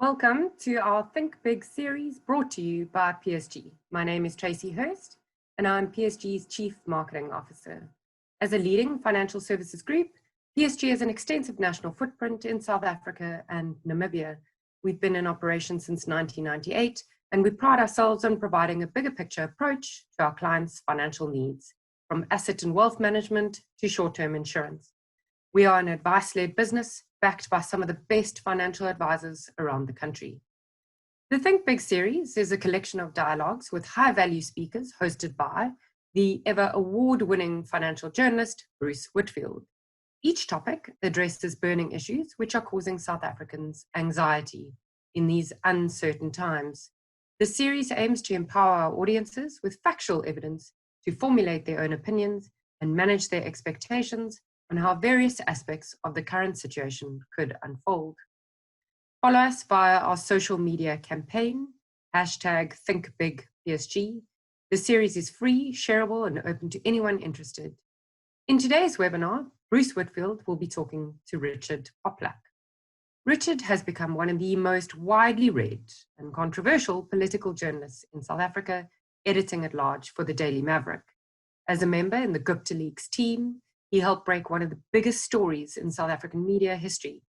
Welcome to our Think Big series brought to you by PSG. My name is Tracy Hurst and I'm PSG's Chief Marketing Officer. As a leading financial services group, PSG has an extensive national footprint in South Africa and Namibia. We've been in operation since 1998 and we pride ourselves on providing a bigger picture approach to our clients' financial needs, from asset and wealth management to short-term insurance. We are an advice-led business backed by some of the best financial advisors around the country. The Think Big series is a collection of dialogues with high-value speakers hosted by the ever award-winning financial journalist, Bruce Whitfield. Each topic addresses burning issues which are causing South Africans anxiety in these uncertain times. The series aims to empower our audiences with factual evidence to formulate their own opinions and manage their expectations on how various aspects of the current situation could unfold. Follow us via our social media campaign, #ThinkBigPSG. The series is free, shareable, and open to anyone interested. In today's webinar, Bruce Whitfield will be talking to Richard Poplak. Richard has become one of the most widely read and controversial political journalists in South Africa, editing at large for the Daily Maverick. As a member in the Gupta Leaks team, he helped break one of the biggest stories in South African media history.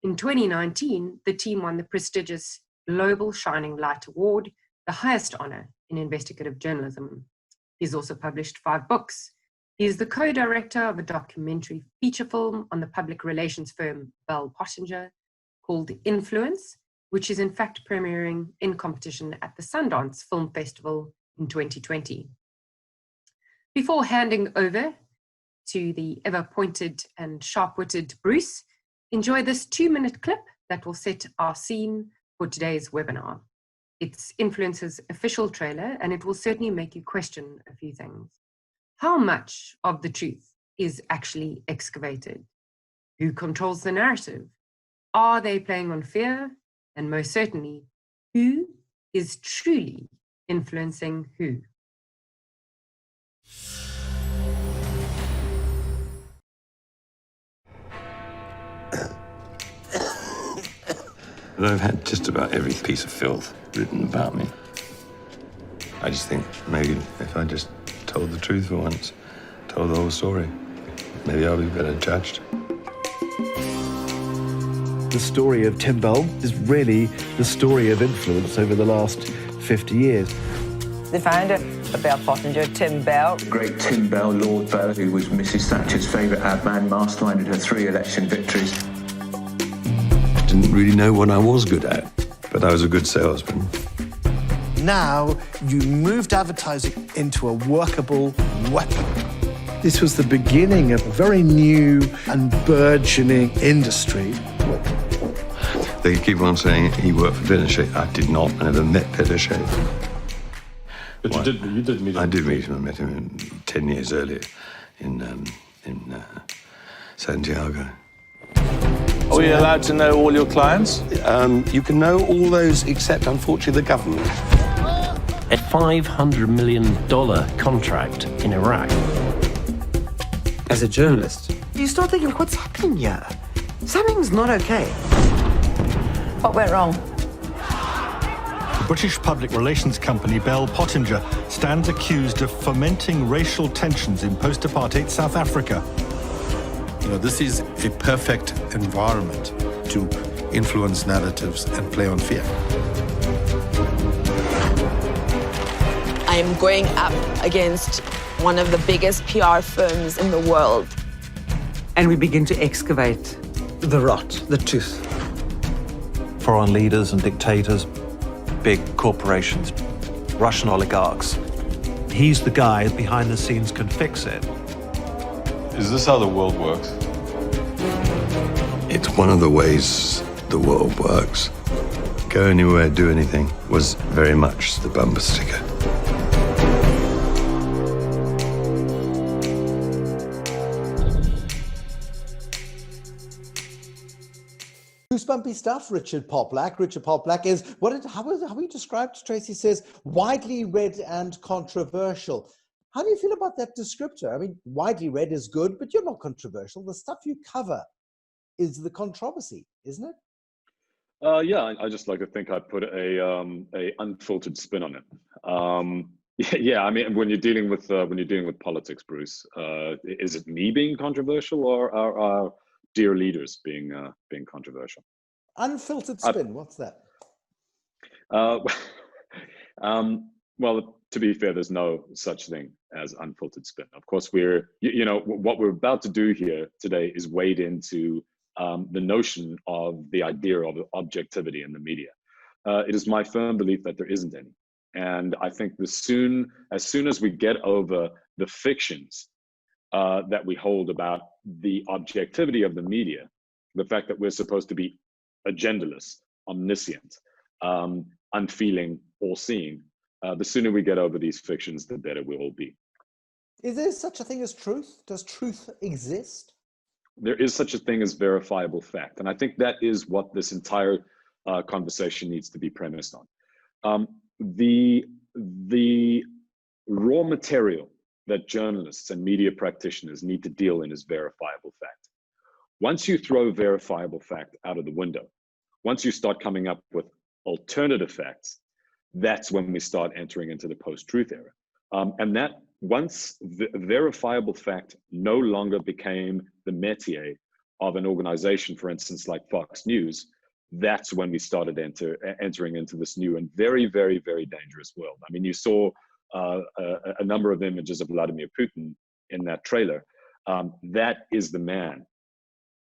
In 2019, the team won the prestigious Global Shining Light Award, the highest honor in investigative journalism. He's also published 5 books. He is the co-director of a documentary feature film on the public relations firm Bell Pottinger called Influence, which is in fact premiering in competition at the Sundance Film Festival in 2020. Before handing over to the ever-pointed and sharp-witted Bruce, enjoy this 2-minute clip that will set our scene for today's webinar. It's Influence's official trailer, and it will certainly make you question a few things. How much of the truth is actually excavated? Who controls the narrative? Are they playing on fear? And most certainly, who is truly influencing who? I've had just about every piece of filth written about me. I just think maybe if I just told the truth for once, told the whole story, maybe I'll be better judged. The story of Tim Bell is really the story of influence over the last 50 years. The founder of Bell Pottinger, Tim Bell. Great Tim Bell, Lord Bell, who was Mrs. Thatcher's favourite ad man, masterminded her 3 election victories. Didn't really know what I was good at, but I was a good salesman. Now you moved advertising into a workable weapon. This was the beginning of a very new and burgeoning industry. They keep on saying he worked for Pinochet. I did not. I never met Pinochet. But you did meet him. I did meet him. I met him 10 years earlier in Santiago. Are we allowed to know all your clients? You can know all those except, unfortunately, the government. A $500 million contract in Iraq. As a journalist, you start thinking, what's happening here? Something's not okay. What went wrong? The British public relations company Bell Pottinger stands accused of fomenting racial tensions in post-apartheid South Africa. You know, this is a perfect environment to influence narratives and play on fear. I am going up against one of the biggest PR firms in the world. And we begin to excavate the rot, the truth. Foreign leaders and dictators, big corporations, Russian oligarchs. He's the guy behind the scenes can fix it. Is this how the world works? It's one of the ways the world works. Go anywhere, do anything was very much the bumper sticker. Goosebumpy stuff, Richard Poplak. Richard Poplak is, how he described, Tracy says, widely read and controversial. How do you feel about that descriptor? I mean, widely read is good, but you're not controversial. The stuff you cover is the controversy, isn't it? Yeah, I just like to think I put a unfiltered spin on it. Yeah, I mean, when you're dealing with politics, Bruce, is it me being controversial or our dear leaders being controversial? Unfiltered spin. What's that? Well, to be fair, there's no such thing as unfiltered spin. Of course, what we're about to do here today is wade into the notion of the idea of objectivity in the media. It is my firm belief that there isn't any. And I think as soon as we get over the fictions that we hold about the objectivity of the media, the fact that we're supposed to be agendaless, omniscient, unfeeling, all-seeing, the sooner we get over these fictions, the better we'll all be. Is there such a thing as truth? Does truth exist? There is such a thing as verifiable fact. And I think that is what this entire conversation needs to be premised on. The raw material that journalists and media practitioners need to deal in is verifiable fact. Once you throw verifiable fact out of the window, once you start coming up with alternative facts, that's when we start entering into the post-truth era. And that once verifiable fact no longer became the métier of an organization, for instance, like Fox News, that's when we started entering into this new and very, very, very dangerous world. I mean, you saw a number of images of Vladimir Putin in that trailer. That is the man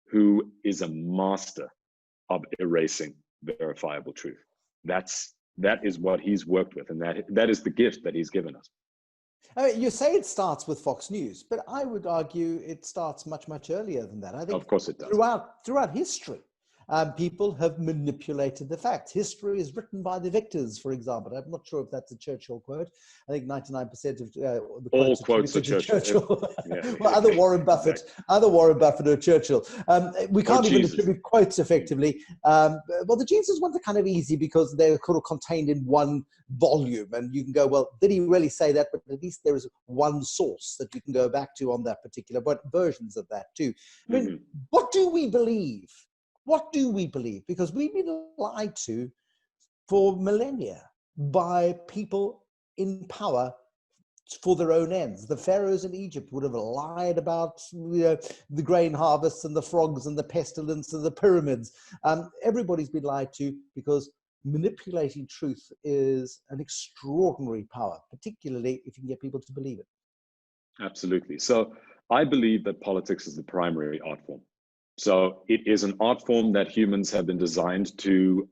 who is a master of erasing verifiable truth. That is what he's worked with, and that is the gift that he's given us. I mean, you say it starts with Fox News, but I would argue it starts much, much earlier than that. I think of course it does. Throughout history, people have manipulated the facts. History is written by the victors, for example. I'm not sure if that's a Churchill quote. I think 99% of the all quotes are Churchill. Well, either Warren Buffett or Churchill. We can't even attribute quotes effectively. Well, the Jesus ones are kind of easy because they're sort of contained in one volume, and you can go, well, did he really say that? But at least there is one source that you can go back to on that particular, but versions of that too. I mean, what do we believe? What do we believe? Because we've been lied to for millennia by people in power for their own ends. The pharaohs in Egypt would have lied about the grain harvests and the frogs and the pestilence and the pyramids. Everybody's been lied to because manipulating truth is an extraordinary power, particularly if you can get people to believe it. Absolutely. So I believe that politics is the primary art form. So it is an art form that humans have been designed to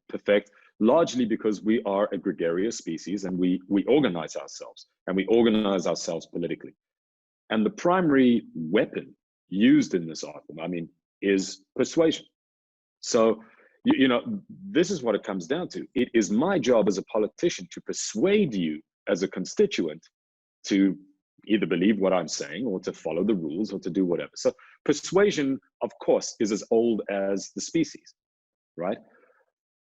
perfect, largely because we are a gregarious species and we organize ourselves, and we organize ourselves politically. And the primary weapon used in this art form, I mean, is persuasion. So, this is what it comes down to. It is my job as a politician to persuade you as a constituent to either believe what I'm saying or to follow the rules or to do whatever. So persuasion, of course, is as old as the species, right?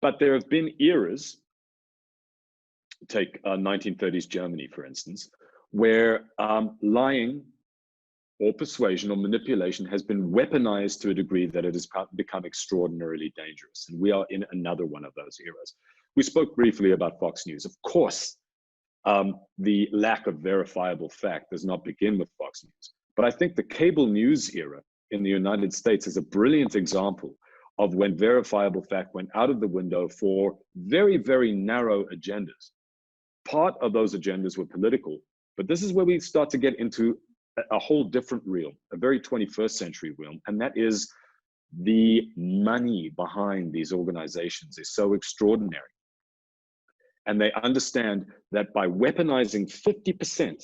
But there have been eras, take 1930s Germany, for instance, where lying or persuasion or manipulation has been weaponized to a degree that it has become extraordinarily dangerous. And we are in another one of those eras. We spoke briefly about Fox News. Of course, the lack of verifiable fact does not begin with Fox News. But I think the cable news era in the United States is a brilliant example of when verifiable fact went out of the window for very, very narrow agendas. Part of those agendas were political, but this is where we start to get into a whole different realm, a very 21st century realm, and that is the money behind these organizations is so extraordinary. And they understand that by weaponizing 50%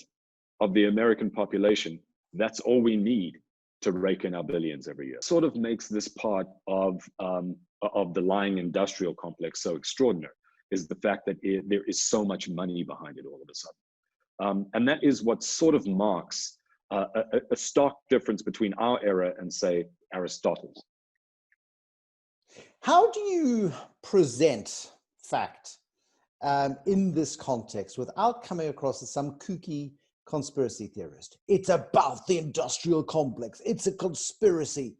of the American population, that's all we need to rake in our billions every year. Sort of makes this part of the lying industrial complex so extraordinary, is the fact that there is so much money behind it all of a sudden. And that is what sort of marks a stark difference between our era and, say, Aristotle's. How do you present fact in this context without coming across as some kooky conspiracy theorist? It's about the industrial complex. It's a conspiracy,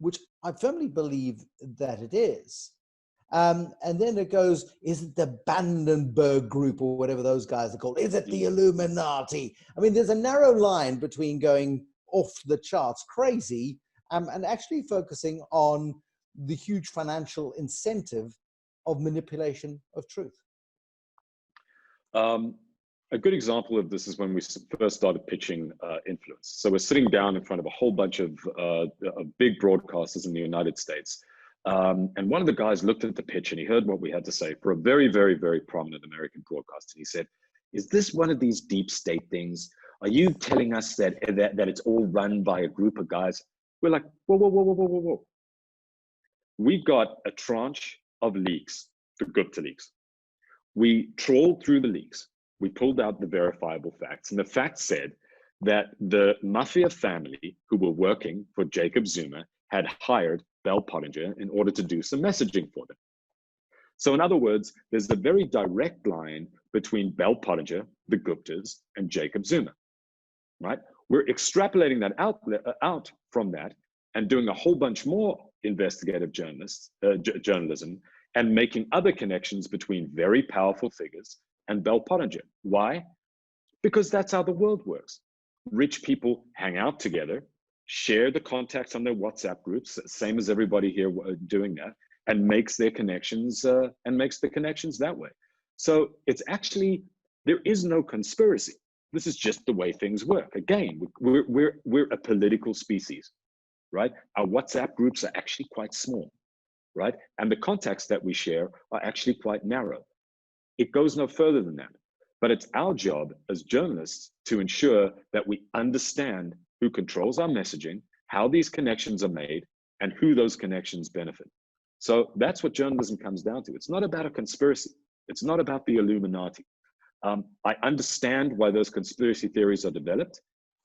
which I firmly believe that it is. And then it goes, is it the Brandenburg Group or whatever those guys are called? Is it the Illuminati? I mean, there's a narrow line between going off the charts crazy and actually focusing on the huge financial incentive of manipulation of truth. A good example of this is when we first started pitching influence. So we're sitting down in front of a whole bunch of big broadcasters in the United States. And one of the guys looked at the pitch and he heard what we had to say for a very, very, very prominent American broadcaster. He said, is this one of these deep state things? Are you telling us that it's all run by a group of guys? We're like, whoa, whoa, whoa, whoa, whoa, whoa, whoa. We got a tranche of leaks, the Gupta leaks. We trawled through the leaks. We pulled out the verifiable facts. And the facts said that the mafia family who were working for Jacob Zuma had hired Bell Pottinger in order to do some messaging for them. So in other words, there's a very direct line between Bell Pottinger, the Guptas, and Jacob Zuma, right? We're extrapolating that out from that and doing a whole bunch more investigative journalism and making other connections between very powerful figures and Bell Pottinger. Why? Because that's how the world works. Rich people hang out together, share the contacts on their WhatsApp groups, same as everybody here doing that, and makes their connections and makes the connections that way. So it's actually, there is no conspiracy. This is just the way things work. Again, we're a political species, right? Our WhatsApp groups are actually quite small, right? And the contacts that we share are actually quite narrow. It goes no further than that. But it's our job as journalists to ensure that we understand who controls our messaging, how these connections are made, and who those connections benefit. So that's what journalism comes down to. It's not about a conspiracy. It's not about the Illuminati. I understand why those conspiracy theories are developed.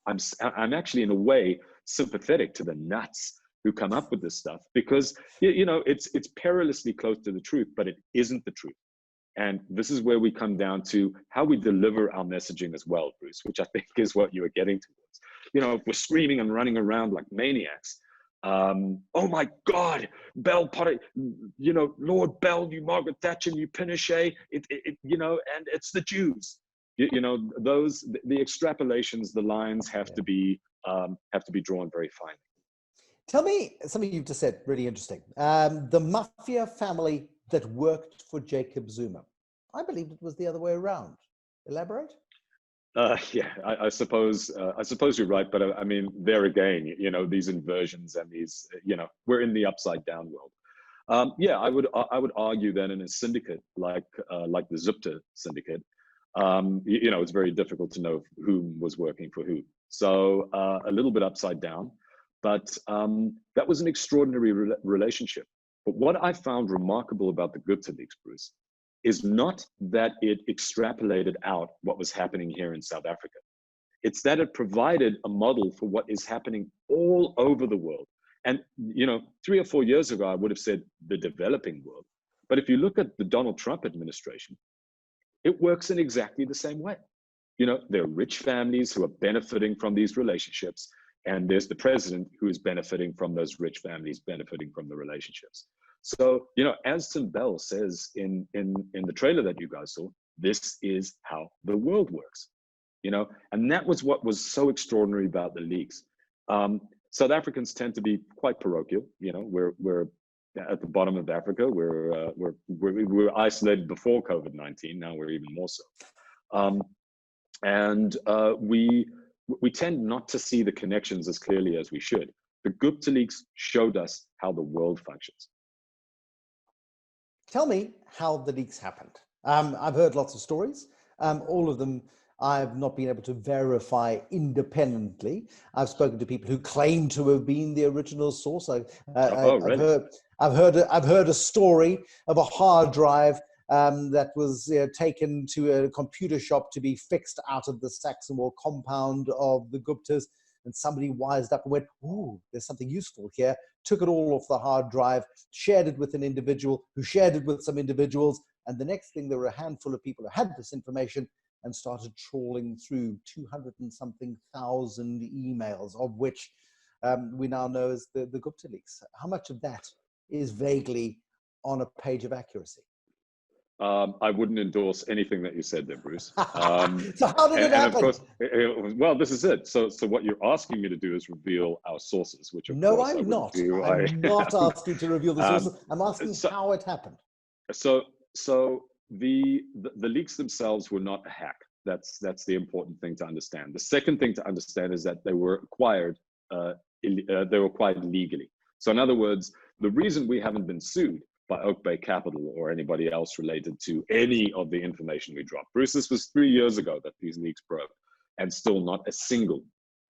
I'm actually, in a way, sympathetic to the nuts who come up with this stuff because, you know, it's perilously close to the truth, but it isn't the truth. And this is where we come down to how we deliver our messaging as well, Bruce, which I think is what you are getting towards. You know, if we're screaming and running around like maniacs, oh my God, Bell Potter, you know, Lord Bell, you Margaret Thatcher, you Pinochet, you know, and it's the Jews. You know, the extrapolations, the lines have to be drawn very finely. Tell me something you've just said, really interesting. The mafia family that worked for Jacob Zuma. I believed it was the other way around. Elaborate? Yeah, I suppose you're right, but I mean, there again, you know, these inversions and these, you know, we're in the upside down world. Yeah, I would argue that in a syndicate like the Gupta syndicate, you know, it's very difficult to know who was working for who. So a little bit upside down, but that was an extraordinary relationship. But what I found remarkable about the Gupta leaks, Bruce, is not that it extrapolated out what was happening here in South Africa. It's that it provided a model for what is happening all over the world. And, you know, 3 or 4 years ago, I would have said the developing world. But if you look at the Donald Trump administration, it works in exactly the same way. You know, there are rich families who are benefiting from these relationships. And there's the president who is benefiting from those rich families, benefiting from the relationships. So, you know, as Tim Bell says in the trailer that you guys saw, this is how the world works, you know, and that was what was so extraordinary about the leaks. South Africans tend to be quite parochial, you know, we're at the bottom of Africa. We're isolated before COVID-19. Now we're even more so. We tend not to see the connections as clearly as we should. The Gupta leaks showed us how the world functions. Tell me how the leaks happened. I've heard lots of stories. All of them I've not been able to verify independently. I've spoken to people who claim to have been the original source. Really? I've heard a story of a hard drive that was taken to a computer shop to be fixed out of the Saxonwall compound of the Guptas, and somebody wised up and went, "Ooh, there's something useful here," took it all off the hard drive, shared it with an individual who shared it with some individuals, and the next thing, there were a handful of people who had this information and started trawling through 200 and something thousand emails, of which we now know as the Gupta leaks. How much of that is vaguely on a page of accuracy? I wouldn't endorse anything that you said there, Bruce. So how did it happen? And of course, well, this is it. So what you're asking me to do is reveal our sources, which of no, course I'm not. do. I'm not asking to reveal the sources. I'm asking how it happened. So the leaks themselves were not a hack. That's the important thing to understand. The second thing to understand is that they were acquired legally. So in other words, the reason we haven't been sued by Oak Bay Capital or anybody else related to any of the information we dropped. Bruce, this was 3 years ago that these leaks broke, and still not a single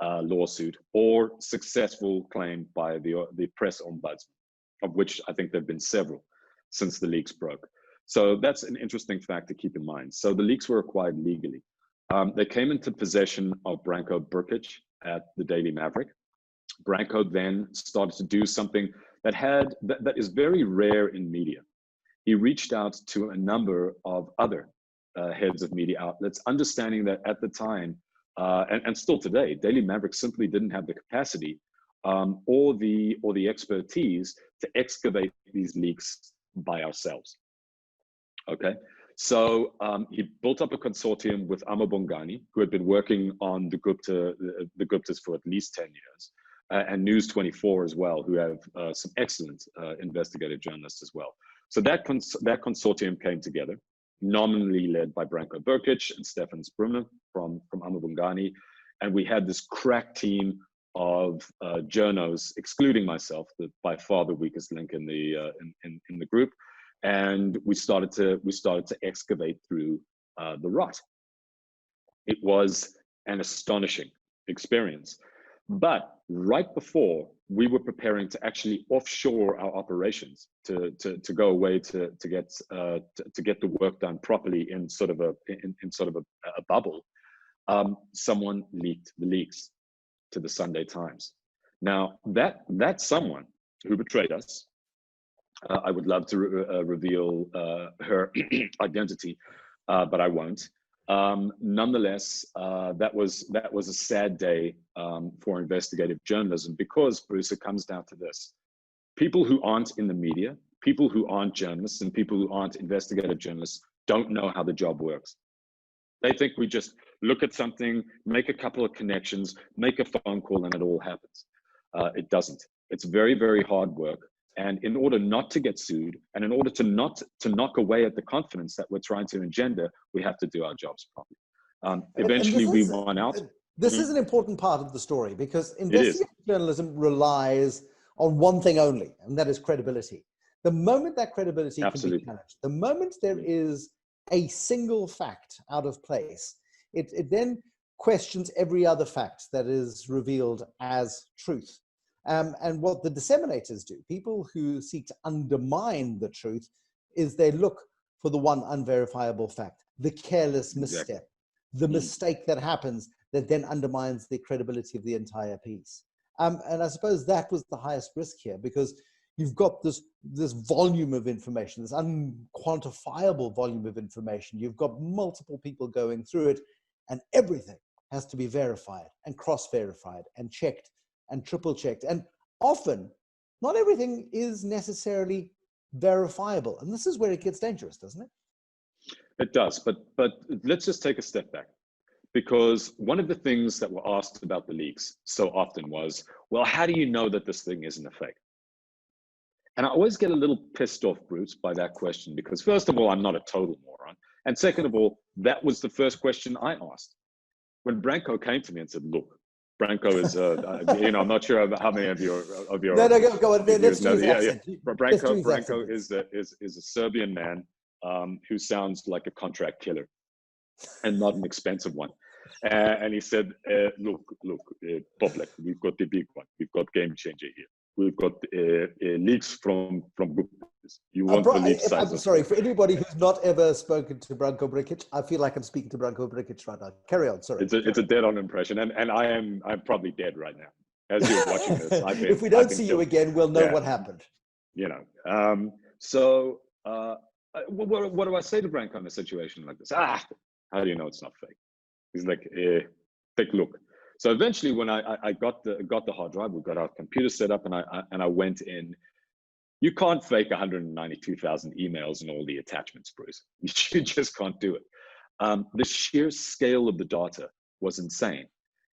lawsuit or successful claim by the press ombudsman, of which I think there have been several since the leaks broke. So that's an interesting fact to keep in mind. So the leaks were acquired legally. They came into possession of Branko Brkic at the Daily Maverick. Branko then started to do something that is very rare in media. He reached out to a number of other heads of media outlets, understanding that at the time, and still today, Daily Maverick simply didn't have the capacity or the expertise to excavate these leaks by ourselves. Okay, so he built up a consortium with Amo Bongani, who had been working on the Guptas for at least 10 years. And News 24 as well, who have some excellent investigative journalists as well. So that consortium came together, nominally led by Branko Brkic and Stefan Sprumner from Amo Bongani. And we had this crack team of journos, excluding myself, by far the weakest link in the group. And we started to excavate through the rot. It was an astonishing experience. But right before we were preparing to actually offshore our operations to go away to get the work done properly in sort of a bubble, someone leaked the leaks to the Sunday Times. Now that someone who betrayed us, I would love to reveal her identity, but I won't. Nonetheless, that was a sad day for investigative journalism, because, Bruce, it comes down to this: people who aren't in the media, people who aren't journalists, and people who aren't investigative journalists don't know how the job works. They think we just look at something, make a couple of connections, make a phone call, and it all happens. It doesn't. It's very, very hard work. And in order not to get sued, and in order to knock away at the confidence that we're trying to engender, we have to do our jobs properly. Eventually, we won out. This is an important part of the story, because investigative journalism relies on one thing only, and that is credibility. The moment that credibility can be challenged, the moment there is a single fact out of place, it then questions every other fact that is revealed as truth. And what the disseminators do, people who seek to undermine the truth, is they look for the one unverifiable fact, the careless misstep, the mistake that happens that then undermines the credibility of the entire piece. And I suppose that was the highest risk here, because you've got this volume of information, this unquantifiable volume of information. You've got multiple people going through it, and everything has to be verified and cross-verified and checked and triple checked. And often, not everything is necessarily verifiable. And this is where it gets dangerous, doesn't it? It does, but let's just take a step back. Because one of the things that were asked about the leaks so often was, well, how do you know that this thing isn't a fake? And I always get a little pissed off, Bruce, by that question, because first of all, I'm not a total moron. And second of all, that was the first question I asked. When Branko came to me and said, look, Branko is, I'm not sure how many of your go on. Let's do his accent. Branko is a Serbian man who sounds like a contract killer, and not an expensive one. And he said, look, Poplak, we've got the big one. We've got game changer here. We've got leaks from Gupta. You want the leak size? I'm sorry, for anybody who's not ever spoken to Branko Brkic, I feel like I'm speaking to Branko Brkic right now. Carry on, sorry. It's a dead-on impression, and I'm probably dead right now as you're watching this. If we don't see you again, we'll know what happened. So what do I say to Branko in a situation like this? How do you know it's not fake? He's like, take a look. So eventually, when I got the hard drive, we got our computer set up, and I went in. You can't fake 192,000 emails and all the attachments, Bruce. You just can't do it. The sheer scale of the data was insane.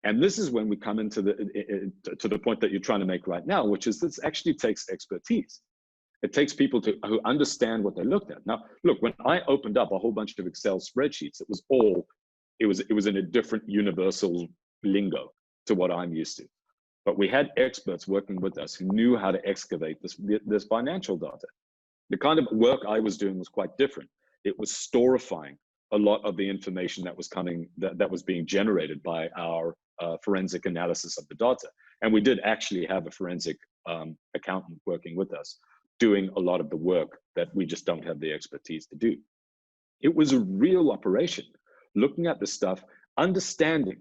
And this is when we come into the point that you're trying to make right now, which is this actually takes expertise. It takes people who understand what they looked at. Now, look, when I opened up a whole bunch of Excel spreadsheets, it was in a different universal lingo to what I'm used to. But we had experts working with us who knew how to excavate this financial data. The kind of work I was doing was quite different. It was storifying a lot of the information that was coming, that was being generated by our forensic analysis of the data. And we did actually have a forensic accountant working with us, doing a lot of the work that we just don't have the expertise to do. It was a real operation, looking at the stuff, understanding,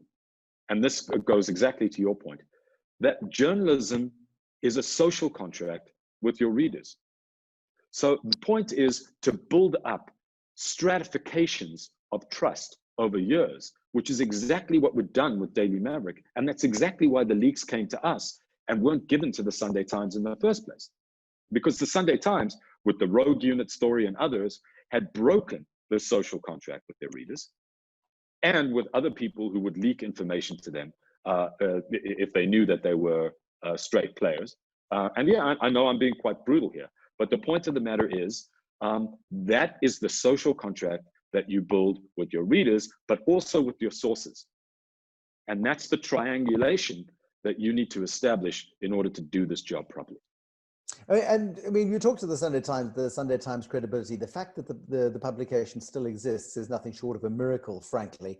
and this goes exactly to your point, that journalism is a social contract with your readers. So the point is to build up stratifications of trust over years, which is exactly what we've done with Daily Maverick. And that's exactly why the leaks came to us and weren't given to the Sunday Times in the first place. Because the Sunday Times, with the Rogue Unit story and others, had broken the social contract with their readers, and with other people who would leak information to them if they knew that they were straight players. And yeah, I know I'm being quite brutal here, but the point of the matter is that is the social contract that you build with your readers, but also with your sources. And that's the triangulation that you need to establish in order to do this job properly. And I mean, you talk to the Sunday Times credibility. The fact that the publication still exists is nothing short of a miracle, frankly,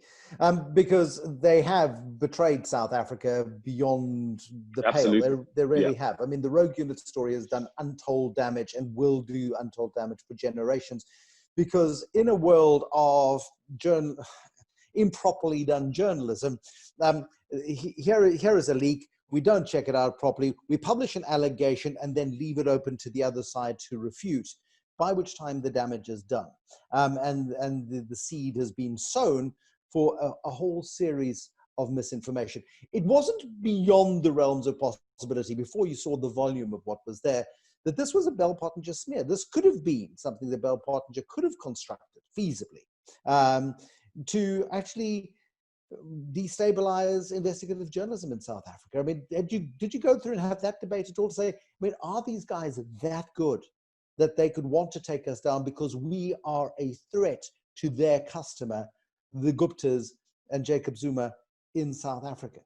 because they have betrayed South Africa beyond the pale. They really have. I mean, the Rogue Unit story has done untold damage and will do untold damage for generations, because in a world of improperly done journalism, here is a leak. We don't check it out properly. We publish an allegation and then leave it open to the other side to refute, by which time the damage is done. And the seed has been sown for a whole series of misinformation. It wasn't beyond the realms of possibility, before you saw the volume of what was there, that this was a Bell Pottinger smear. This could have been something that Bell Pottinger could have constructed feasibly to actually destabilize investigative journalism in South Africa. I mean, did you go through and have that debate at all to say, I mean, are these guys that good that they could want to take us down because we are a threat to their customer, the Guptas and Jacob Zuma in South Africa?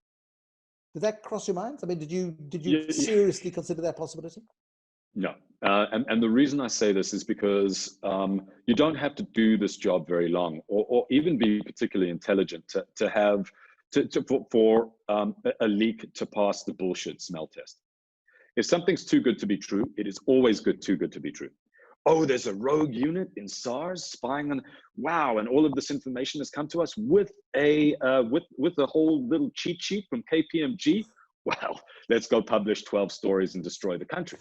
Did that cross your mind? I mean, did you seriously consider that possibility? No. And the reason I say this is because you don't have to do this job very long, or even be particularly intelligent for a leak to pass the bullshit smell test. If something's too good to be true, it is always too good to be true. Oh, there's a rogue unit in SARS spying on, wow, and all of this information has come to us with a whole little cheat sheet from KPMG. Well, let's go publish 12 stories and destroy the country.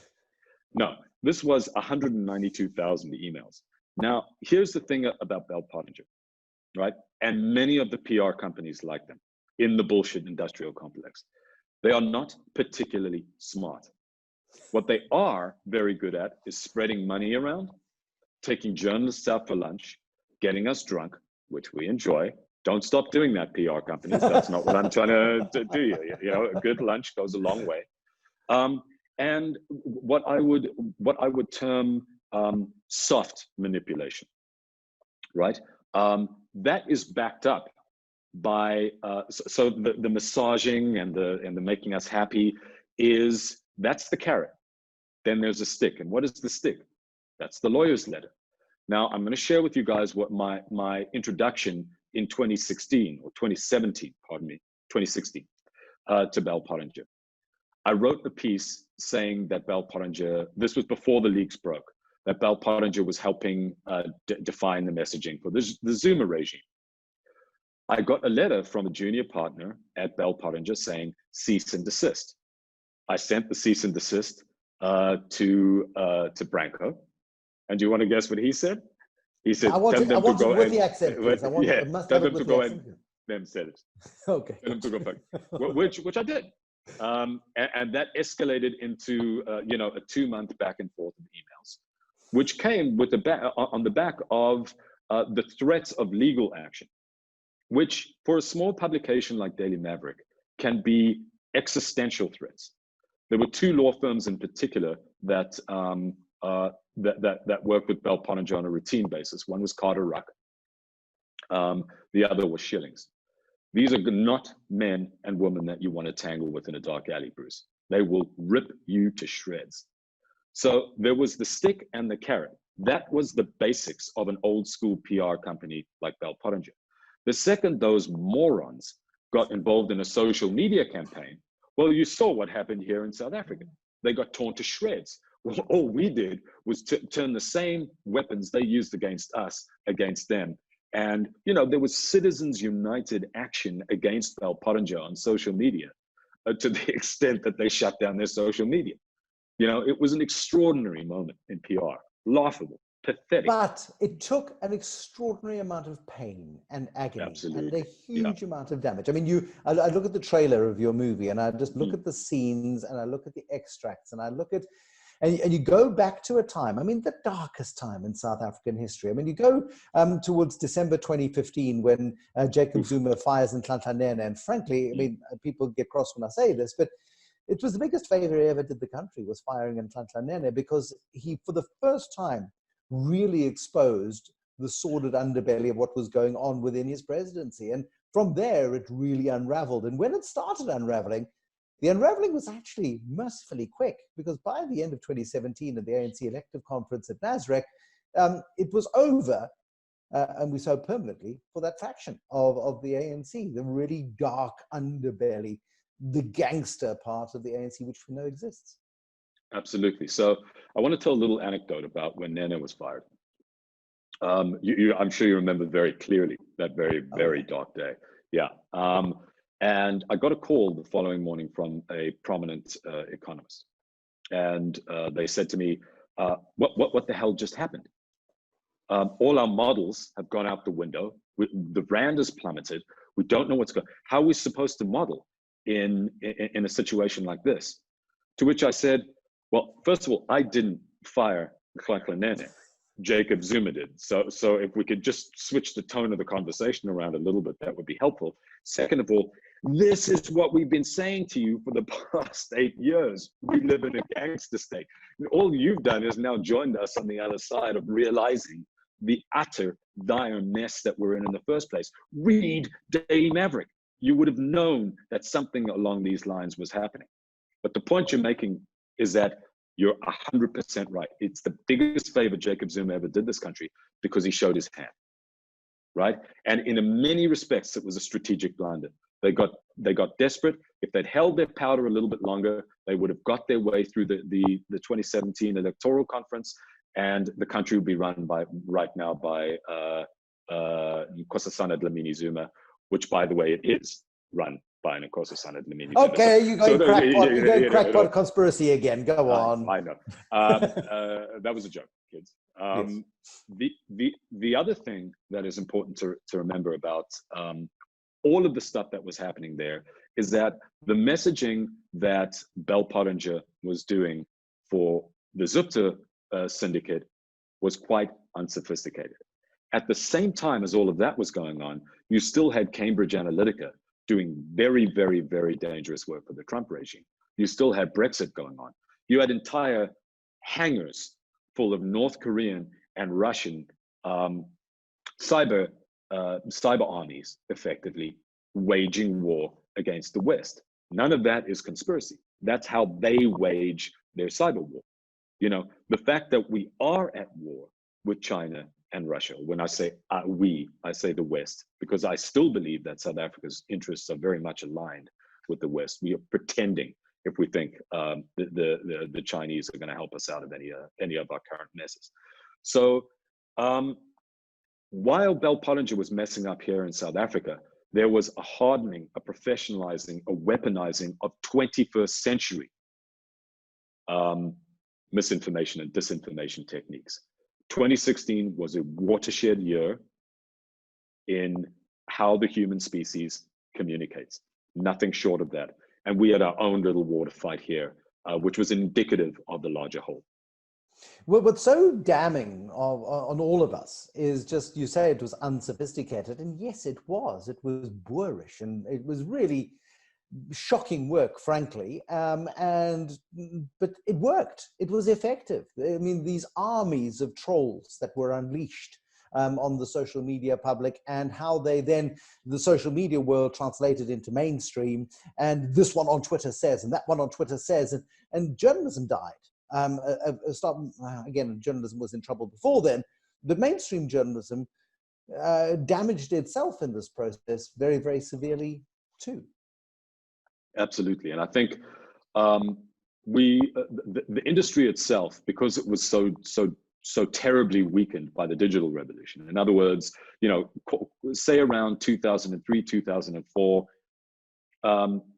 No, this was 192,000 emails. Now, here's the thing about Bell Pottinger, right? And many of the PR companies like them in the bullshit industrial complex. They are not particularly smart. What they are very good at is spreading money around, taking journalists out for lunch, getting us drunk, which we enjoy. Don't stop doing that, PR companies. That's not what I'm trying to do. You know, a good lunch goes a long way. And what I would term soft manipulation, right? That is backed up by so the massaging and the making us happy that's the carrot. Then there's a stick, and what is the stick? That's the lawyer's letter. Now I'm going to share with you guys what my introduction in 2016 or 2017, pardon me, 2016 to Bell Pottinger. I wrote a piece saying that Bell Pottinger, this was before the leaks broke, that Bell Pottinger was helping define the messaging for the Zuma regime. I got a letter from a junior partner at Bell Pottinger saying, cease and desist. I sent the cease and desist to Branko. And do you want to guess what he said? He said, I want it with the accent, please. I must have it with the accent. Them said it. Okay. Tell them to go back. Which I did. And that escalated into a 2-month back and forth of emails, which came with on the back of the threats of legal action, which for a small publication like Daily Maverick can be existential threats. There were 2 law firms in particular that worked with Bell Pottinger on a routine basis. One was Carter Ruck. The other was Schillings. These are not men and women that you want to tangle with in a dark alley, Bruce. They will rip you to shreds. So there was the stick and the carrot. That was the basics of an old school PR company like Bell Pottinger. The second those morons got involved in a social media campaign, well, you saw what happened here in South Africa. They got torn to shreds. Well, all we did was turn the same weapons they used against us, against them. And, there was Citizens United action against Bell Pottinger on social media to the extent that they shut down their social media. It was an extraordinary moment in PR, laughable, pathetic. But it took an extraordinary amount of pain and agony. Absolutely. And a huge amount of damage. I mean, I look at the trailer of your movie and I just look at the scenes and I look at the extracts and I look at, and you go back to a time, I mean, the darkest time in South African history. I mean, you go towards December 2015 when Jacob Zuma fires in Nhlanhla. And frankly, I mean, people get cross when I say this, but it was the biggest favor he ever did the country, was firing in Nhlanhla, because he, for the first time, really exposed the sordid underbelly of what was going on within his presidency. And from there, it really unraveled. And when it started unraveling, the unraveling was actually mercifully quick, because by the end of 2017 at the ANC elective conference at Nasrec, it was over, and we saw permanently, for that faction of the ANC, the really dark underbelly, the gangster part of the ANC, which we know exists. Absolutely. So I want to tell a little anecdote about when Nene was fired. I'm sure you remember very clearly that very dark day. Yeah. And I got a call the following morning from a prominent economist. And they said to me, what the hell just happened? All our models have gone out the window. The rand has plummeted. We don't know what's going on. How are we supposed to model in a situation like this? To which I said, well, first of all, I didn't fire Nhlanhla. Jacob Zuma did. So if we could just switch the tone of the conversation around a little bit, that would be helpful. Second of all, this is what we've been saying to you for the past 8 years. We live in a gangster state. And all you've done is now joined us on the other side of realizing the utter dire mess that we're in the first place. Read Daily Maverick. You would have known that something along these lines was happening. But the point you're making is that you're 100% right. It's the biggest favor Jacob Zuma ever did this country, because he showed his hand, right? And in many respects, it was a strategic blunder. They got desperate. If they'd held their powder a little bit longer, they would have got their way through the 2017 electoral conference, and the country would be run right now by Nkosazana Dlamini Zuma, which, by the way, it is run by Nkosazana Dlamini Zuma. Okay, you're going crackpot conspiracy again. Go on. I know. That was a joke, kids. Yes. The other thing that is important to remember about all of the stuff that was happening there is that the messaging that Bell Pottinger was doing for the Gupta syndicate was quite unsophisticated. At the same time as all of that was going on, you still had Cambridge Analytica doing very, very, very dangerous work for the Trump regime. You still had Brexit going on. You had entire hangars full of North Korean and Russian cyber armies effectively waging war against the West. None of that is conspiracy. That's how they wage their cyber war. The fact that we are at war with China and Russia, when I say we, I say the West, because I still believe that South Africa's interests are very much aligned with the West. We are pretending if we think the Chinese are going to help us out of any of our current messes. So while Bell Pottinger was messing up here in South Africa, there was a hardening, a professionalizing, a weaponizing of 21st century misinformation and disinformation techniques. 2016 was a watershed year in how the human species communicates. Nothing short of that. And we had our own little war to fight here, which was indicative of the larger whole. Well, what's so damning on all of us is just, you say it was unsophisticated, and yes, it was. It was boorish, and it was really shocking work, frankly. But it worked. It was effective. I mean, these armies of trolls that were unleashed on the social media public, and how they then, the social media world translated into mainstream, and this one on Twitter says, and that one on Twitter says, and journalism died. Again, journalism was in trouble before then. The mainstream journalism damaged itself in this process very, very severely too. Absolutely, and I think the industry itself, because it was so terribly weakened by the digital revolution. In other words, say around 2003, 2004.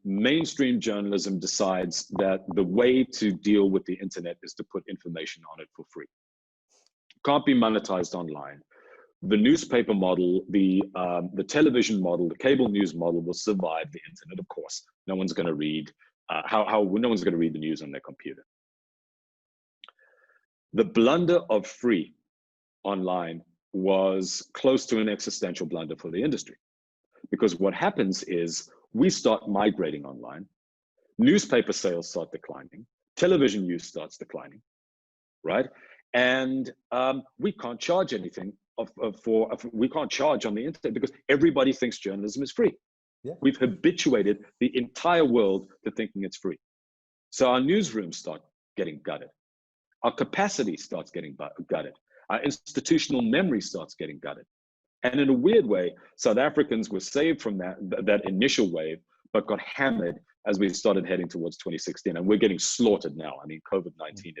Mainstream journalism decides that the way to deal with the internet is to put information on it for free. Can't be monetized online. The newspaper model, the television model, the cable news model will survive the internet. Of course, no one's going to read no one's going to read the news on their computer. The blunder of free online was close to an existential blunder for the industry, because what happens is, we start migrating online, newspaper sales start declining, television use starts declining, right? And we can't charge anything we can't charge on the internet because everybody thinks journalism is free. Yeah. We've habituated the entire world to thinking it's free. So our newsrooms start getting gutted. Our capacity starts getting gutted. Our institutional memory starts getting gutted. And in a weird way, South Africans were saved from that initial wave, but got hammered as we started heading towards 2016. And we're getting slaughtered now. I mean, COVID-19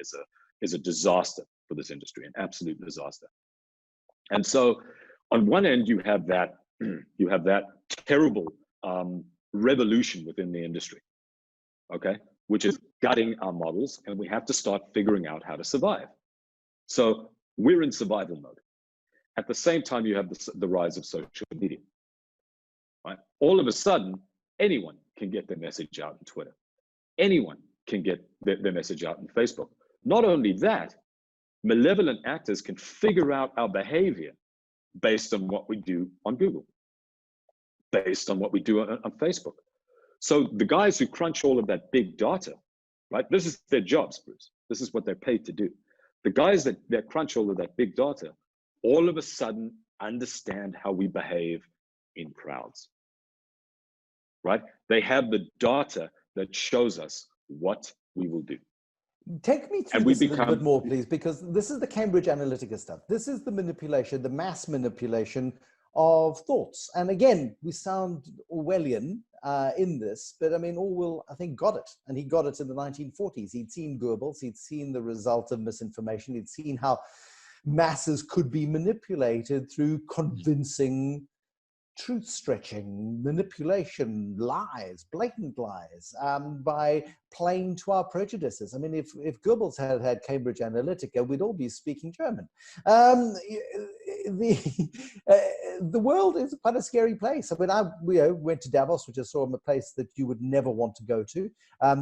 is a disaster for this industry, an absolute disaster. And so on one end, you have that terrible revolution within the industry, okay, which is gutting our models, and we have to start figuring out how to survive. So we're in survival mode. At the same time, you have the rise of social media. Right? All of a sudden, anyone can get their message out on Twitter. Anyone can get their message out on Facebook. Not only that, malevolent actors can figure out our behavior based on what we do on Google, based on what we do on Facebook. So the guys who crunch all of that big data, right? This is their jobs, Bruce. This is what they're paid to do. The guys that crunch all of that big data, all of a sudden understand how we behave in crowds, right? They have the data that shows us what we will do. Take me through this a little bit more, please, because this is the Cambridge Analytica stuff. This is the manipulation, the mass manipulation of thoughts. And again, we sound Orwellian in this, but I mean, Orwell, I think, got it. And he got it in the 1940s. He'd seen Goebbels, he'd seen the result of misinformation, he'd seen how masses could be manipulated through convincing, truth-stretching, manipulation, lies, blatant lies, by playing to our prejudices. I mean, if Goebbels had Cambridge Analytica, we'd all be speaking German. The world is quite a scary place. I mean, we went to Davos, which is sort of a place that you would never want to go to,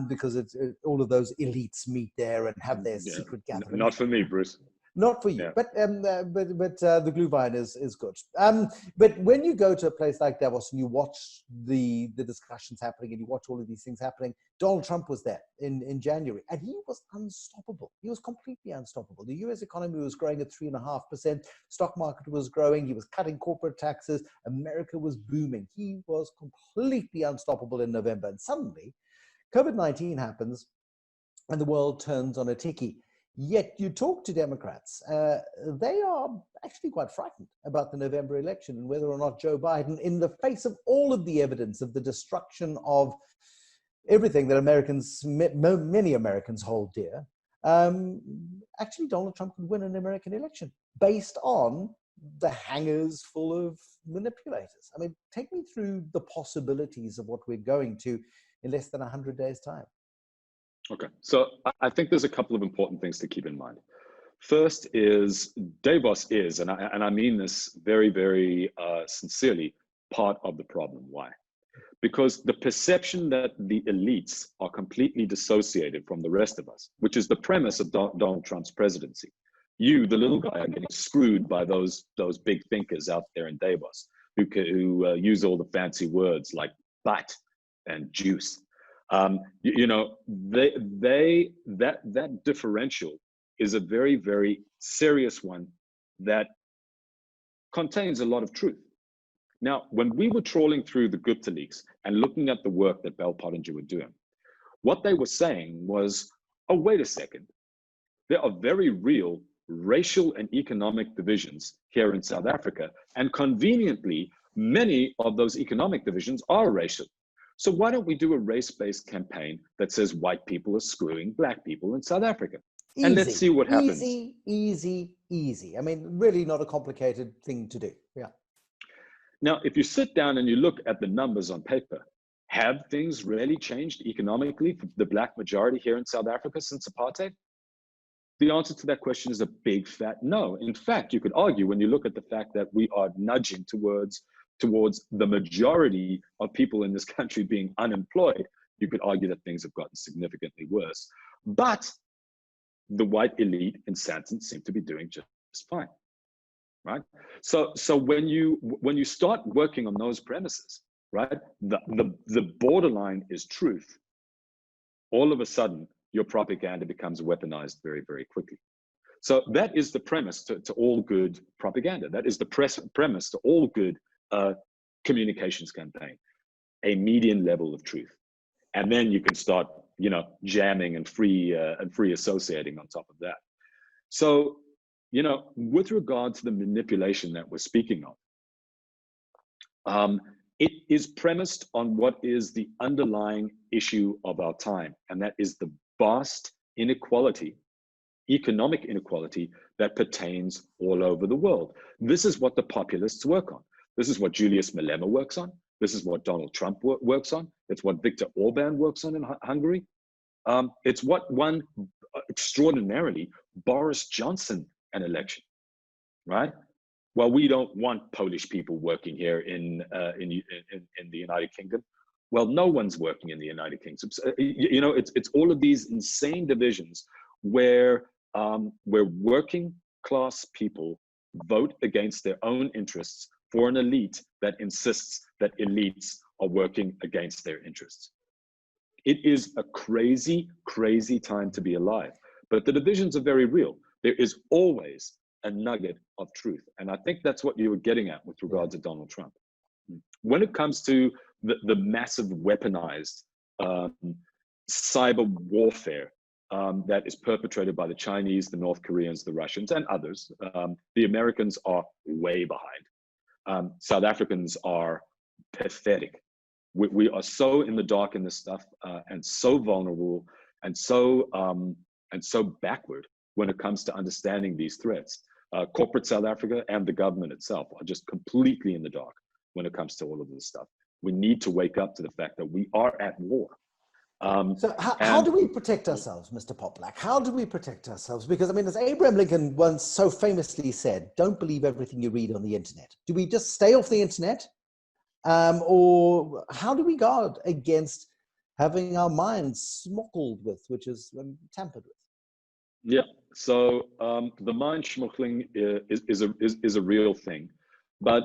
because all of those elites meet there and have their secret gatherings. Not for me, Bruce. Not for you, yeah. But the Glühwein is good. But when you go to a place like Davos and you watch the discussions happening and you watch all of these things happening, Donald Trump was there in January, and he was unstoppable. He was completely unstoppable. The US economy was growing at 3.5%. Stock market was growing. He was cutting corporate taxes. America was booming. He was completely unstoppable in November. And suddenly, COVID-19 happens and the world turns on a tiki. Yet you talk to Democrats, they are actually quite frightened about the November election and whether or not Joe Biden, in the face of all of the evidence of the destruction of everything that many Americans hold dear, actually Donald Trump could win an American election based on the hangers full of manipulators. I mean, take me through the possibilities of what we're going to in less than 100 days' time. Okay, so I think there's a couple of important things to keep in mind. First is Davos is, and I mean this very, very sincerely, part of the problem. Why? because the perception that the elites are completely dissociated from the rest of us, which is the premise of Donald Trump's presidency. You, the little guy, are getting screwed by those big thinkers out there in Davos who use all the fancy words like butt and juice. That differential is a very, very serious one that contains a lot of truth. Now, when we were trawling through the Gupta leaks and looking at the work that Bell Pottinger were doing, what they were saying was, oh, wait a second. There are very real racial and economic divisions here in South Africa. And conveniently, many of those economic divisions are racial. So why don't we do a race-based campaign that says white people are screwing black people in South Africa? And let's see what happens. Easy. I mean, really not a complicated thing to do. Yeah. Now, if you sit down and you look at the numbers on paper, have things really changed economically for the black majority here in South Africa since apartheid? The answer to that question is a big fat no. In fact, you could argue when you look at the fact that we are nudging towards the majority of people in this country being unemployed, you could argue that things have gotten significantly worse. But the white elite in Sandton seem to be doing just fine, right? So when you start working on those premises, right, the borderline is truth. All of a sudden, your propaganda becomes weaponized very, very quickly. So that is the premise to all good propaganda. That is the premise to all good communications campaign, a median level of truth. And then you can start, jamming and free associating on top of that. So, with regard to the manipulation that we're speaking of, it is premised on what is the underlying issue of our time, and that is the vast inequality, economic inequality that pertains all over the world. This is what the populists work on. This is what Julius Malema works on. This is what Donald Trump works on. It's what Viktor Orban works on in Hungary. It's what won extraordinarily Boris Johnson an election, right? Well, we don't want Polish people working here in the United Kingdom. Well, no one's working in the United Kingdom. So, it's all of these insane divisions where working class people vote against their own interests for an elite that insists that elites are working against their interests. It is a crazy, crazy time to be alive, but the divisions are very real. There is always a nugget of truth. And I think that's what you were getting at with regard to Donald Trump. When it comes to the massive weaponized cyber warfare that is perpetrated by the Chinese, the North Koreans, the Russians, and others, the Americans are way behind. South Africans are pathetic. We are so in the dark in this stuff and so vulnerable and so backward when it comes to understanding these threats. Corporate South Africa and the government itself are just completely in the dark when it comes to all of this stuff. We need to wake up to the fact that we are at war. So how do we protect ourselves, Mr. Poplak? How do we protect ourselves? Because, I mean, as Abraham Lincoln once so famously said, don't believe everything you read on the internet. Do we just stay off the internet? Or how do we guard against having our minds smuggled with, which is tampered with? Yeah, so the mind schmuggling is a real thing. But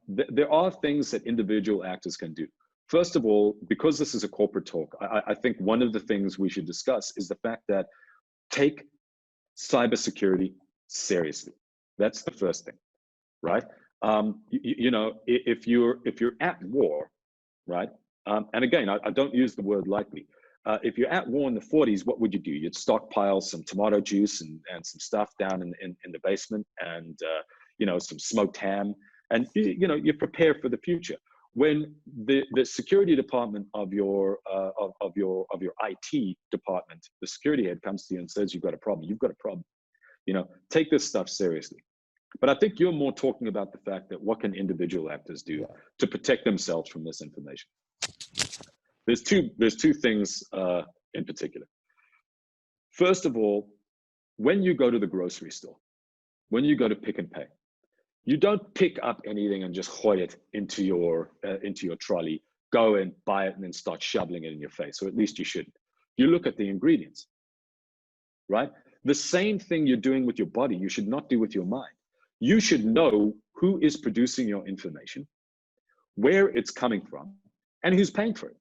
there are things that individual actors can do. First of all, because this is a corporate talk, I think one of the things we should discuss is the fact that take cybersecurity seriously. That's the first thing, right? If you're at war, right? And again, I don't use the word lightly. If you're at war in the 40s, what would you do? You'd stockpile some tomato juice and some stuff down in the basement, and some smoked ham, and you prepare for the future. When the security department of your IT department, the security head comes to you and says, you've got a problem, take this stuff seriously. But I think you're more talking about the fact that what can individual actors do to protect themselves from this information? There's two things in particular. First of all, when you go to the grocery store, when you go to Pick and Pay, you don't pick up anything and just hoy it into your trolley go and buy it and then start shoveling it in your face, or at least you shouldn't. You look at the ingredients, right? The same thing you're doing with your body, you should not do with your mind. You should know who is producing your information, where it's coming from, and who's paying for it.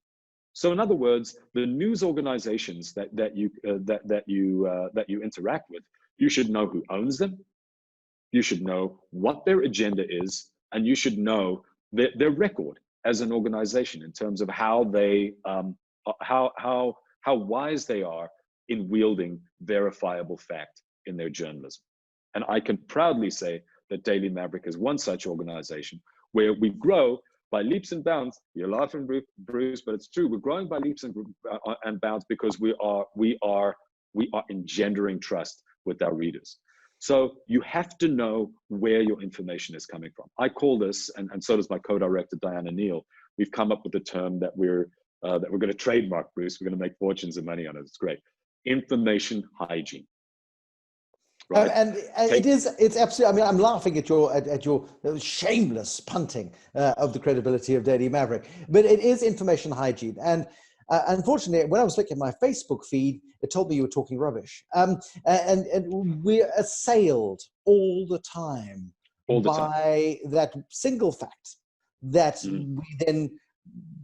So in other words, the news organizations that you interact with, you should know who owns them, you should know what their agenda is, and you should know their record as an organization in terms of how they how wise they are in wielding verifiable fact in their journalism. And I can proudly say that Daily Maverick is one such organization where we grow by leaps and bounds. You're laughing, Bruce, but it's true. We're growing by leaps and bounds because we are engendering trust with our readers. So you have to know where your information is coming from. I call this, and so does my co-director Diana Neal. We've come up with a term that we're going to trademark, Bruce. We're going to make fortunes of money on it. It's great. Information hygiene. Right? It's absolutely, I mean, I'm laughing at your shameless punting of the credibility of Daily Maverick, but it is information hygiene. And unfortunately, when I was looking at my Facebook feed, it told me you were talking rubbish. And we're assailed all the time by that single fact that we then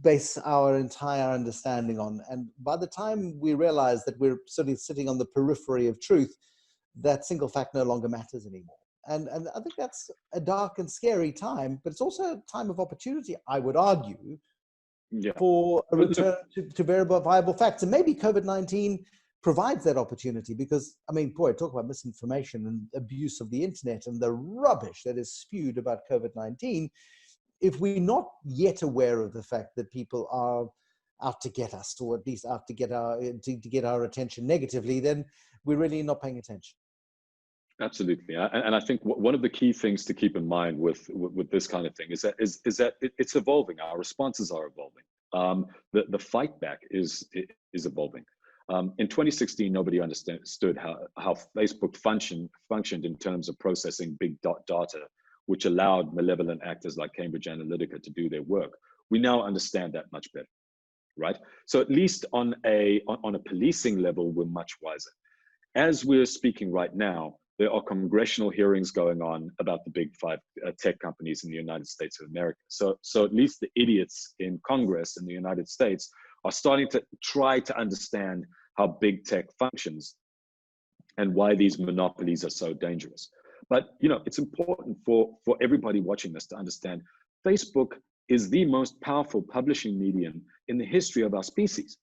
base our entire understanding on. And by the time we realize that we're sort of sitting on the periphery of truth, that single fact no longer matters anymore. And I think that's a dark and scary time, but it's also a time of opportunity, I would argue, for a return to viable facts. And maybe COVID-19 provides that opportunity because, I mean, boy, talk about misinformation and abuse of the internet and the rubbish that is spewed about COVID-19. If we're not yet aware of the fact that people are out to get us, or at least out to get our attention negatively, then we're really not paying attention. Absolutely, and I think one of the key things to keep in mind with this kind of thing is that it's evolving. Our responses are evolving. The fight back is evolving. In 2016, nobody understood how Facebook functioned in terms of processing big data, which allowed malevolent actors like Cambridge Analytica to do their work. We now understand that much better, right? So at least on a policing level, we're much wiser. As we're speaking right now, there are congressional hearings going on about the big five tech companies in the United States of America. So at least the idiots in Congress in the United States are starting to try to understand how big tech functions and why these monopolies are so dangerous. But it's important for everybody watching this to understand Facebook is the most powerful publishing medium in the history of our species.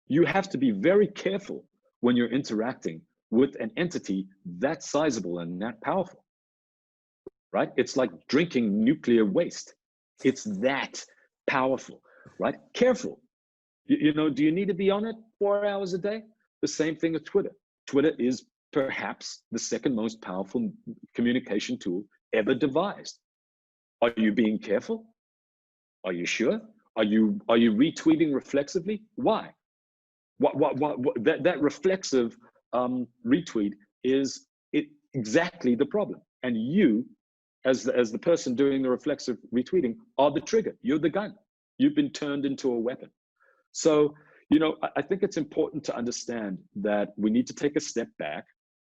You have to be very careful when you're interacting with an entity that sizable and that powerful, right? It's like drinking nuclear waste. It's that powerful, right? Careful. Do you need to be on it 4 hours a day? The same thing with Twitter. Twitter is perhaps the second most powerful communication tool ever devised. Are you being careful? Are you sure? Are you retweeting reflexively? Why? That reflexive retweet is exactly the problem. And you, as the person doing the reflexive retweeting, are the trigger. You're the gun. You've been turned into a weapon. So, I think it's important to understand that we need to take a step back.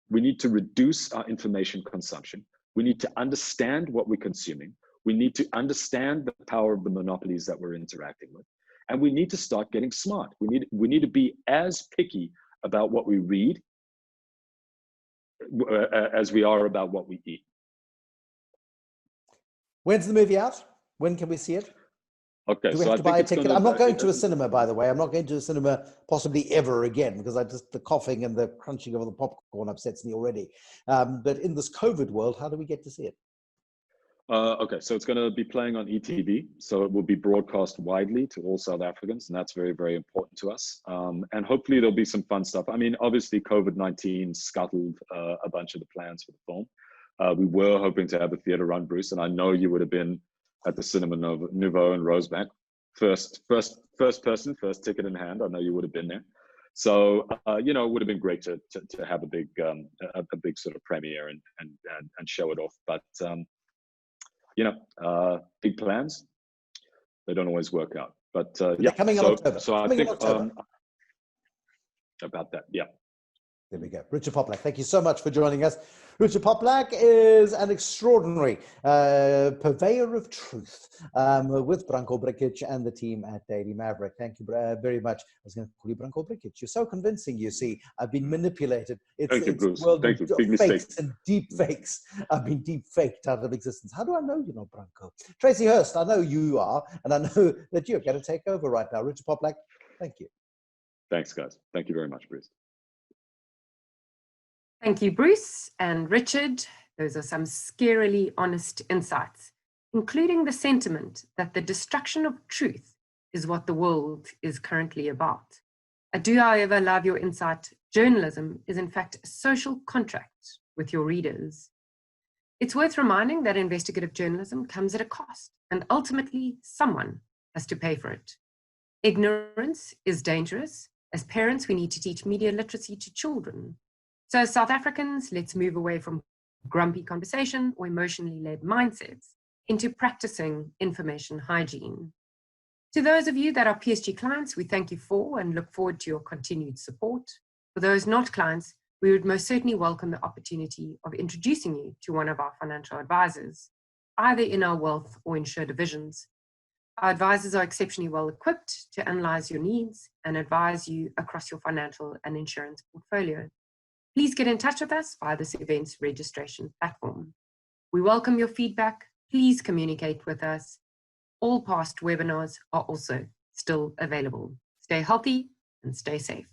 We need to reduce our information consumption. We need to understand what we're consuming. We need to understand the power of the monopolies that we're interacting with. And we need to start getting smart. We need to be as picky about what we read as we are about what we eat. When's the movie out? When can we see it? Okay, do we have to buy a ticket? I'm not going to a cinema, by the way. I'm not going to a cinema possibly ever again because the coughing and the crunching of the popcorn upsets me already. But in this COVID world, how do we get to see it? Okay, so it's going to be playing on ETV, so it will be broadcast widely to all South Africans, and that's very, very important to us. And hopefully there'll be some fun stuff. I mean, obviously COVID-19 scuttled a bunch of the plans for the film. We were hoping to have a theater run, Bruce, and I know you would have been at the Cinema Nouveau in Rosebank. First person, first ticket in hand. I know you would have been there. So it would have been great to have a big sort of premiere and show it off. But big plans. They don't always work out. But They're coming in October. So I Coming in think October. about that, yeah. There we go. Richard Poplak, thank you so much for joining us. Richard Poplak is an extraordinary purveyor of truth with Branko Brikic and the team at Daily Maverick. Thank you very much. I was going to call you Branko Brikic. You're so convincing, you see. I've been manipulated. Thank you, Bruce. World Thank you. of Big fakes mistake. and deep fakes. I've been deep faked out of existence. How do I know you're not Branko? Tracy Hurst, I know you are, and I know that you're going to take over right now. Richard Poplak, thank you. Thanks, guys. Thank you very much, Bruce. Thank you, Bruce and Richard. Those are some scarily honest insights, including the sentiment that the destruction of truth is what the world is currently about. I do, however, love your insight. Journalism is, in fact, a social contract with your readers. It's worth reminding that investigative journalism comes at a cost, and ultimately, someone has to pay for it. Ignorance is dangerous. As parents, we need to teach media literacy to children. So as South Africans, let's move away from grumpy conversation or emotionally led mindsets into practicing information hygiene. To those of you that are PSG clients, we thank you for and look forward to your continued support. For those not clients, we would most certainly welcome the opportunity of introducing you to one of our financial advisors, either in our wealth or insure divisions. Our advisors are exceptionally well equipped to analyze your needs and advise you across your financial and insurance portfolio. Please get in touch with us via this event's registration platform. We welcome your feedback. Please communicate with us. All past webinars are also still available. Stay healthy and stay safe.